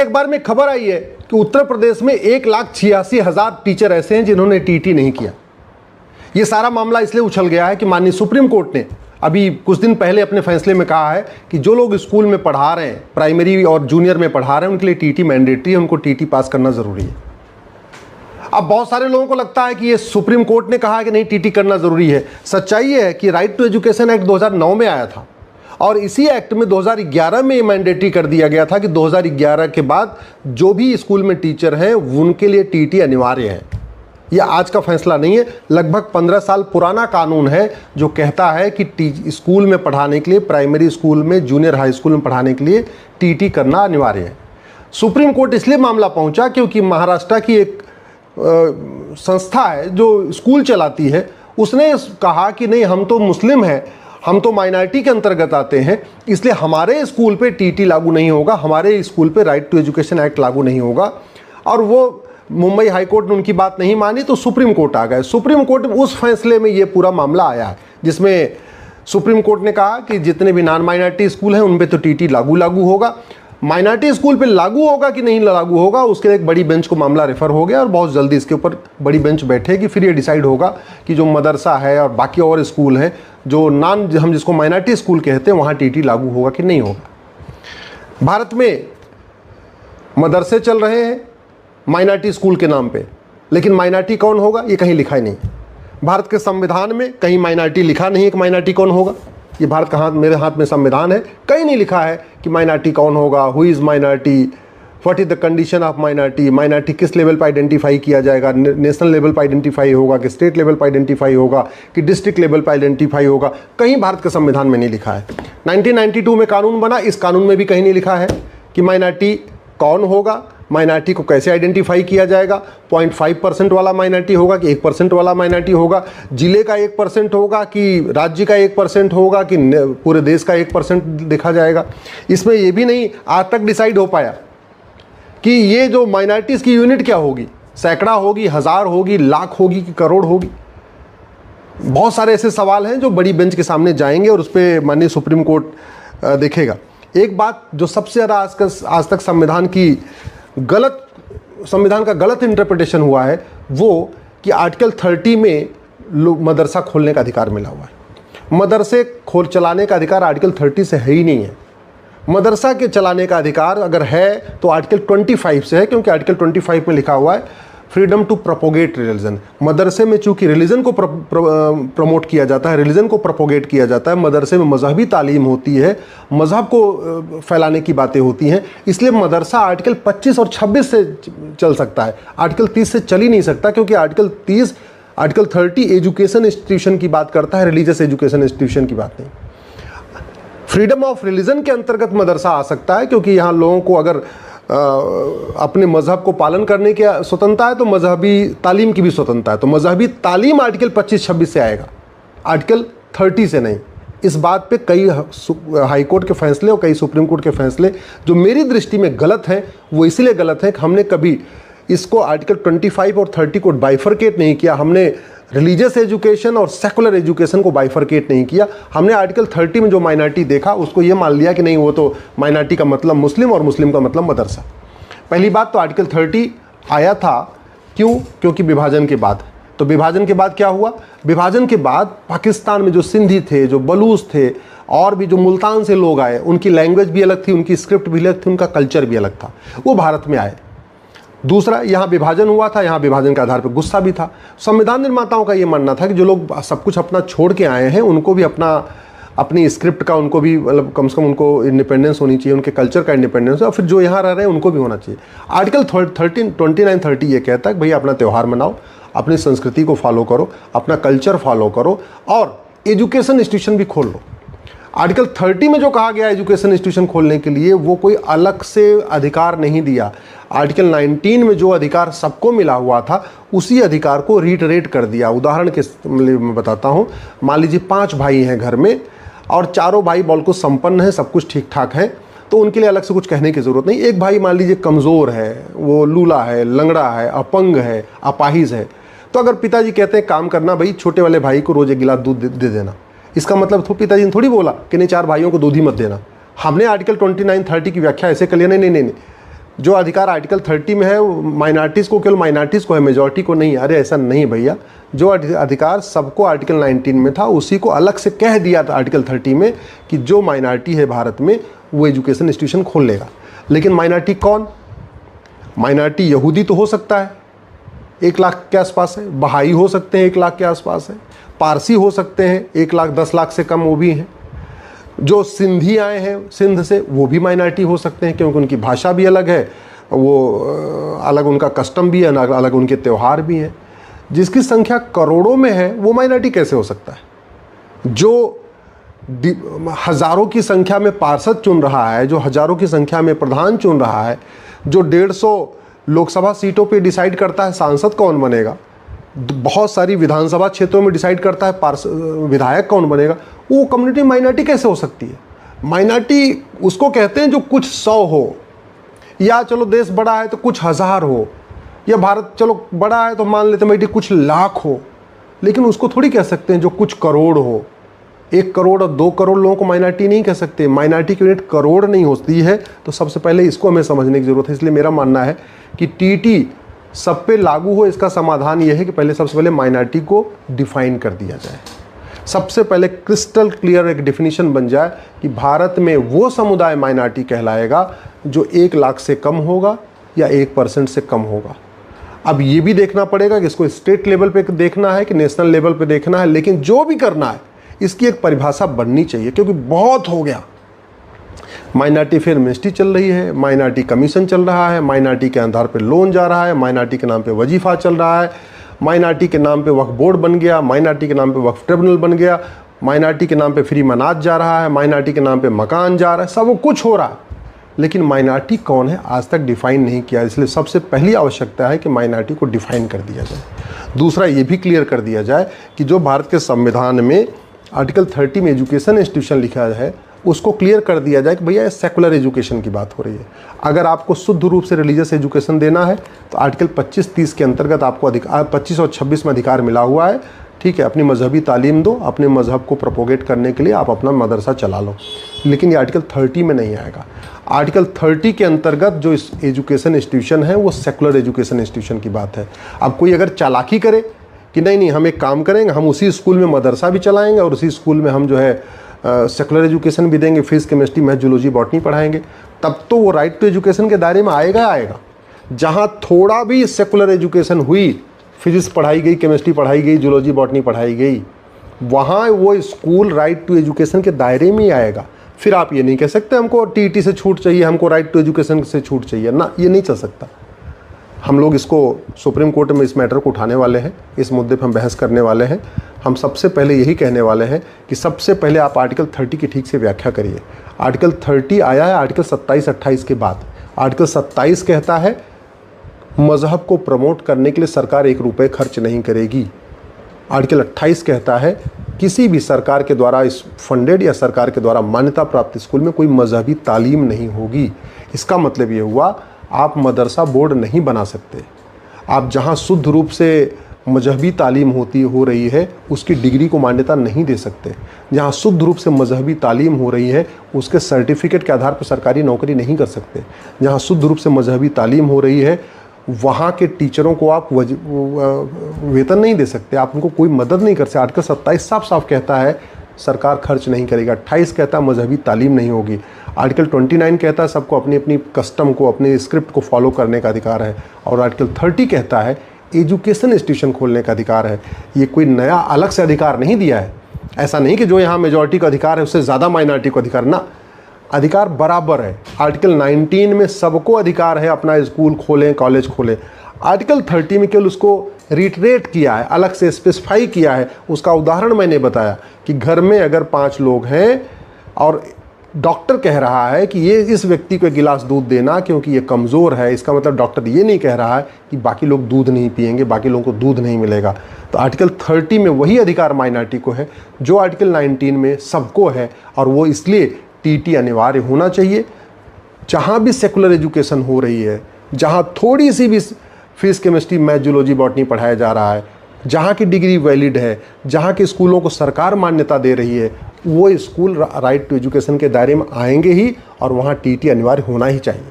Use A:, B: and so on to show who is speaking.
A: एक बार में खबर आई है कि उत्तर प्रदेश में 1,86,000 टीचर ऐसे हैं जिन्होंने टीटी नहीं किया। यह सारा मामला इसलिए उछल गया है कि माननीय सुप्रीम कोर्ट ने अभी कुछ दिन पहले अपने फैसले में कहा है कि जो लोग स्कूल में पढ़ा रहे हैं, प्राइमरी और जूनियर में पढ़ा रहे हैं, उनके लिए टीटी मैंडेटरी है, उनको टीटी पास करना जरूरी है। अब बहुत सारे लोगों को लगता है कि ये सुप्रीम कोर्ट ने कहा है कि नहीं टीटी करना जरूरी है। सच्चाई ये है कि राइट टू एजुकेशन एक्ट 2009 में आया था और इसी एक्ट में 2011 में ये मैंडेटरी कर दिया गया था कि 2011 के बाद जो भी स्कूल में टीचर हैं उनके लिए टीटी अनिवार्य है। यह आज का फैसला नहीं है, लगभग 15 साल पुराना कानून है जो कहता है कि स्कूल में पढ़ाने के लिए, प्राइमरी स्कूल में, जूनियर हाई स्कूल में पढ़ाने के लिए टीटी करना अनिवार्य है। सुप्रीम कोर्ट इसलिए मामला पहुंचा क्योंकि महाराष्ट्र की एक संस्था है जो स्कूल चलाती है, उसने कहा कि नहीं, हम तो मुस्लिम हैं, हम तो माइनॉरिटी के अंतर्गत आते हैं, इसलिए हमारे स्कूल पे टीटी लागू नहीं होगा, हमारे स्कूल पे राइट टू एजुकेशन एक्ट लागू नहीं होगा। और वो मुंबई हाई कोर्ट ने उनकी बात नहीं मानी तो सुप्रीम कोर्ट आ गए। सुप्रीम कोर्ट उस फैसले में ये पूरा मामला आया है जिसमें सुप्रीम कोर्ट ने कहा कि जितने भी नॉन माइनॉरिटी स्कूल हैं उन पे तो टीटी लागू होगा। माइनॉरिटी स्कूल पे लागू होगा कि नहीं लागू होगा उसके लिए एक बड़ी बेंच को मामला रेफर हो गया और बहुत जल्दी इसके ऊपर बड़ी बेंच बैठेगी, फिर ये डिसाइड होगा कि जो मदरसा है और बाकी और स्कूल हैं जो हम जिसको माइनॉरिटी स्कूल कहते हैं वहाँ टीटी लागू होगा कि नहीं होगा। भारत में मदरसे चल रहे हैं माइनॉरिटी स्कूल के नाम पे, लेकिन माइनॉरिटी कौन होगा ये कहीं लिखा ही नहीं। भारत के संविधान में कहीं माइनॉरिटी लिखा नहीं है कि माइनॉरिटी कौन होगा। ये भारत का मेरे हाथ में संविधान है, कहीं नहीं लिखा है कि माइनॉरिटी कौन होगा, who is minority, what is the condition of minority, minority किस लेवल पर आइडेंटिफाई किया जाएगा, नेशनल लेवल पर आइडेंटिफाई होगा कि स्टेट लेवल पर आइडेंटिफाई होगा कि डिस्ट्रिक्ट लेवल पर आइडेंटिफाई होगा, कहीं भारत के संविधान में नहीं लिखा है। 1992 में कानून बना, इस कानून में भी कहीं नहीं लिखा है कि माइनॉरिटी कौन होगा, माइनॉरिटी को कैसे आइडेंटिफाई किया जाएगा, 0.5% वाला माइनॉरिटी होगा कि 1% वाला माइनॉरिटी होगा, जिले का 1% होगा कि राज्य का 1% होगा कि पूरे देश का 1% देखा जाएगा। इसमें यह भी नहीं आज तक डिसाइड हो पाया कि ये जो माइनॉरिटीज़ की यूनिट क्या होगी, सैकड़ा होगी, हज़ार होगी, लाख होगी कि करोड़ होगी। बहुत सारे ऐसे सवाल हैं जो बड़ी बेंच के सामने जाएंगे और उस पर माननीय सुप्रीम कोर्ट देखेगा। एक बात जो सबसे ज़्यादा आज तक संविधान का गलत इंटरप्रिटेशन हुआ है वो कि आर्टिकल 30 में मदरसा खोलने का अधिकार मिला हुआ है। मदरसे चलाने का अधिकार आर्टिकल 30 से है ही नहीं है। मदरसा के चलाने का अधिकार अगर है तो आर्टिकल 25 से है, क्योंकि आर्टिकल 25 में लिखा हुआ है फ्रीडम टू प्रोपोगेट रिलीजन। मदरसे में चूंकि रिलीजन को प्रमोट किया जाता है, रिलीजन को प्रोपोगेट किया जाता है, मदरसे में मजहबी तालीम होती है, मजहब को फैलाने की बातें होती हैं, इसलिए मदरसा आर्टिकल 25 और 26 से चल सकता है, आर्टिकल 30 से चल ही नहीं सकता, क्योंकि आर्टिकल 30 एजुकेशन इंस्टीट्यूशन की बात करता है, रिलीजियस एजुकेशन इंस्टीट्यूशन की बात नहीं। फ्रीडम ऑफ रिलीजन के अंतर्गत मदरसा आ सकता है, क्योंकि यहाँ लोगों को अगर अपने मजहब को पालन करने की स्वतंत्रता है तो मजहबी तालीम की भी स्वतंत्रता है, तो मजहबी तालीम आर्टिकल 25-26 से आएगा, आर्टिकल 30 से नहीं। इस बात पे कई हाई कोर्ट के फैसले और कई सुप्रीम कोर्ट के फैसले जो मेरी दृष्टि में गलत हैं, वो इसलिए गलत हैं कि हमने कभी इसको आर्टिकल 25 और 30 को बाइफरकेट नहीं किया। हमने रिलीजियस एजुकेशन और सेकुलर एजुकेशन को बाइफरकेट नहीं किया। हमने आर्टिकल 30 में जो माइनॉरिटी देखा उसको ये मान लिया कि नहीं, वो तो माइनॉरिटी का मतलब मुस्लिम और मुस्लिम का मतलब मदरसा। पहली बात तो आर्टिकल 30 आया था क्यों? क्योंकि विभाजन के बाद। तो विभाजन के बाद क्या हुआ? विभाजन के बाद पाकिस्तान में जो सिंधी थे, जो बलूच थे और भी जो मुल्तान से लोग आए, उनकी लैंग्वेज भी अलग थी, उनकी स्क्रिप्ट भी अलग थी, उनका कल्चर भी अलग था, वो भारत में आए। दूसरा, यहाँ विभाजन हुआ था, यहाँ विभाजन के आधार पर गुस्सा भी था। संविधान निर्माताओं का ये मानना था कि जो लोग सब कुछ अपना छोड़ के आए हैं उनको भी अपनी स्क्रिप्ट का, उनको भी मतलब कम से कम उनको इंडिपेंडेंस होनी चाहिए, उनके कल्चर का इंडिपेंडेंस, और फिर जो यहाँ रह रहे हैं उनको भी होना चाहिए। आर्टिकल 29-30 ये कहता है कि भैया अपना त्यौहार मनाओ, अपनी संस्कृति को फॉलो करो, अपना कल्चर फॉलो करो और एजुकेशन इंस्टीट्यूशन भी खोल लो। आर्टिकल 30 में जो कहा गया एजुकेशन इंस्टीट्यूशन खोलने के लिए, वो कोई अलग से अधिकार नहीं दिया। आर्टिकल 19 में जो अधिकार सबको मिला हुआ था उसी अधिकार को रीटरेट कर दिया। उदाहरण के लिए मैं बताता हूँ, मान लीजिए 5 भाई हैं घर में और चारों भाई बिल्कुल संपन्न हैं, सब कुछ ठीक ठाक है, तो उनके लिए अलग से कुछ कहने की ज़रूरत नहीं। एक भाई मान लीजिए कमज़ोर है, वो लूला है, लंगड़ा है, अपंग है, अपाहिज है, तो अगर पिताजी कहते हैं काम करना भाई, छोटे वाले भाई को रोज़ 1 गिलास दूध दे देना, इसका मतलब तो पिताजी ने थोड़ी बोला कि नहीं 4 भाइयों को दूध ही मत देना। हमने आर्टिकल 29-30 की व्याख्या ऐसे कर लिया, नहीं, जो अधिकार आर्टिकल 30 में है वो माइनॉरिटीज़ को, केवल माइनॉरिटीज़ को है, मेजॉरिटी को नहीं। अरे ऐसा नहीं भैया, जो अधिकार सबको आर्टिकल 19 में था उसी को अलग से कह दिया था आर्टिकल 30 में कि जो माइनॉरिटी है भारत में वो एजुकेशन इंस्टीट्यूशन खोल लेगा। लेकिन माइनॉरिटी कौन? माइनॉरिटी यहूदी तो हो सकता है, 1 लाख के आसपास है, बहाई हो सकते हैं 1 लाख के आसपास है, पारसी हो सकते हैं 1 लाख 10 लाख से कम वो भी हैं, जो सिंधी आए हैं सिंध से वो भी माइनॉरिटी हो सकते हैं, क्योंकि उनकी भाषा भी अलग है, वो अलग उनका कस्टम भी है, अलग उनके त्यौहार भी हैं। जिसकी संख्या करोड़ों में है वो माइनॉरिटी कैसे हो सकता है? जो हज़ारों की संख्या में पार्षद चुन रहा है, जो हज़ारों की संख्या में प्रधान चुन रहा है, जो 150 लोकसभा सीटों पे डिसाइड करता है सांसद कौन बनेगा, बहुत सारी विधानसभा क्षेत्रों में डिसाइड करता है विधायक कौन बनेगा, वो कम्युनिटी माइनॉरिटी कैसे हो सकती है? माइनॉरिटी उसको कहते हैं जो कुछ 100 हो, या चलो देश बड़ा है तो कुछ हज़ार हो, या भारत चलो बड़ा है तो मान लेते हैं कुछ लाख हो, लेकिन उसको थोड़ी कह सकते हैं जो कुछ करोड़ हो। 1 करोड़ और 2 करोड़ लोगों को माइनॉरिटी नहीं कह सकते। माइनॉरिटी की यूनिट करोड़ नहीं होती है। तो सबसे पहले इसको हमें समझने की ज़रूरत है। इसलिए मेरा मानना है कि टीटी सब पे लागू हो, इसका समाधान यह है कि सबसे पहले माइनॉरिटी को डिफाइन कर दिया जाए। सबसे पहले क्रिस्टल क्लियर एक डिफिनीशन बन जाए कि भारत में वो समुदाय माइनॉरिटी कहलाएगा जो 1 लाख से कम होगा या 1% से कम होगा। अब ये भी देखना पड़ेगा कि इसको स्टेट लेवल पे देखना है कि नेशनल लेवल पे देखना है, लेकिन जो भी करना है इसकी एक परिभाषा बननी चाहिए, क्योंकि बहुत हो गया। माइनॉरिटी फिर मिनिस्ट्री चल रही है, माइनॉरिटी कमीशन चल रहा है, माइनॉरिटी के आधार पे लोन जा रहा है, माइनॉरिटी के नाम पे वजीफा चल रहा है, माइनॉरिटी के नाम पे वक्फ बोर्ड बन गया, माइनॉरिटी के नाम पे वक्फ ट्रिब्यूनल बन गया, माइनॉरिटी के नाम पे फ्री मनाज जा रहा है, माइनॉरिटी के नाम पे मकान जा रहा है, सब कुछ हो रहा है। लेकिन माइनॉरिटी कौन है आज तक डिफाइन नहीं किया। इसलिए सबसे पहली आवश्यकता है कि माइनॉरिटी को डिफाइन कर दिया जाए। दूसरा ये भी क्लियर कर दिया जाए कि जो भारत के संविधान में आर्टिकल 30 में एजुकेशन इंस्टीट्यूशन लिखा है उसको क्लियर कर दिया जाए कि भैया सेकुलर एजुकेशन की बात हो रही है। अगर आपको शुद्ध रूप से रिलीजियस एजुकेशन देना है तो आर्टिकल 25-30 के अंतर्गत आपको अधिकार 25 और 26 में अधिकार मिला हुआ है। ठीक है, अपनी मजहबी तालीम दो, अपने मजहब को प्रोपोगेट करने के लिए आप अपना मदरसा चला लो, लेकिन ये आर्टिकल 30 में नहीं आएगा। आर्टिकल 30 के अंतर्गत जो एजुकेशन इंस्टीट्यूशन है वो सेकुलर एजुकेशन इंस्टीट्यूशन की बात है। अब कोई अगर चालाकी करे कि नहीं हम एक काम करेंगे, हम उसी स्कूल में मदरसा भी चलाएंगे और उसी स्कूल में हम जो है सेकुलर एजुकेशन भी देंगे, physics chemistry math zoology botany पढ़ाएंगे, तब तो वो राइट टू एजुकेशन के दायरे में आएगा। जहाँ थोड़ा भी सेकुलर एजुकेशन हुई, फिजिक्स पढ़ाई गई, केमिस्ट्री पढ़ाई गई, जूलॉजी बॉटनी पढ़ाई गई, वहाँ वो स्कूल राइट टू एजुकेशन के दायरे में ही आएगा। फिर आप ये नहीं कह सकते हमको टीटी से छूट चाहिए, हमको राइट टू एजुकेशन से छूट चाहिए ना, ये नहीं चल सकता। हम लोग इसको सुप्रीम कोर्ट में इस मैटर को उठाने वाले हैं, इस मुद्दे पर हम बहस करने वाले हैं। हम सबसे पहले यही कहने वाले हैं कि सबसे पहले आप आर्टिकल 30 की ठीक से व्याख्या करिए। आर्टिकल 30 आया है आर्टिकल 27-28 के बाद। आर्टिकल 27 कहता है मज़हब को प्रमोट करने के लिए सरकार 1 रुपये खर्च नहीं करेगी। आर्टिकल 28 कहता है किसी भी सरकार के द्वारा इस फंडेड या सरकार के द्वारा मान्यता प्राप्त स्कूल में कोई मजहबी तालीम नहीं होगी। इसका मतलब ये हुआ आप मदरसा बोर्ड नहीं बना सकते। आप जहाँ शुद्ध रूप से मजहबी तालीम हो रही है उसकी डिग्री को मान्यता नहीं दे सकते। जहाँ शुद्ध रूप से मजहबी तालीम हो रही है उसके सर्टिफिकेट के आधार पर सरकारी नौकरी नहीं कर सकते। जहाँ शुद्ध रूप से मजहबी तालीम हो रही है वहाँ के टीचरों को आप वेतन नहीं दे सकते, आप उनको कोई मदद नहीं कर सकते। आर्टिकल 27 साफ साफ कहता है सरकार खर्च नहीं करेगा। 28 कहता है मजहबी तालीम नहीं होगी। आर्टिकल 29 कहता है सबको अपनी अपनी कस्टम को, अपने स्क्रिप्ट को फॉलो करने का अधिकार है। और आर्टिकल 30 कहता है एजुकेशन इंस्टीट्यूशन खोलने का अधिकार है। ये कोई नया अलग से अधिकार नहीं दिया है। ऐसा नहीं कि जो यहाँ मेजॉरिटी का अधिकार है उससे ज़्यादा माइनॉरिटी को अधिकार, ना, अधिकार बराबर है। आर्टिकल 19 में सबको अधिकार है अपना स्कूल खोलें, कॉलेज खोलें। आर्टिकल 30 में केवल उसको रिटरेट किया है, अलग से स्पेसिफाई किया है। उसका उदाहरण मैंने बताया कि घर में अगर 5 लोग हैं और डॉक्टर कह रहा है कि ये इस व्यक्ति को 1 गिलास दूध देना क्योंकि ये कमज़ोर है, इसका मतलब डॉक्टर ये नहीं कह रहा है कि बाकी लोग दूध नहीं पिएंगे, बाकी लोगों को दूध नहीं मिलेगा। तो आर्टिकल 30 में वही अधिकार माइनॉरिटी को है जो आर्टिकल 19 में सबको है। और वो इसलिए टीटी अनिवार्य होना चाहिए। जहाँ भी सेकुलर एजुकेशन हो रही है, जहाँ थोड़ी सी भी physics chemistry math zoology botany पढ़ाया जा रहा है, जहाँ की डिग्री वैलिड है, जहाँ के स्कूलों को सरकार मान्यता दे रही है, वो स्कूल राइट टू एजुकेशन के दायरे में आएंगे ही और वहाँ टीटी अनिवार्य होना ही चाहिए।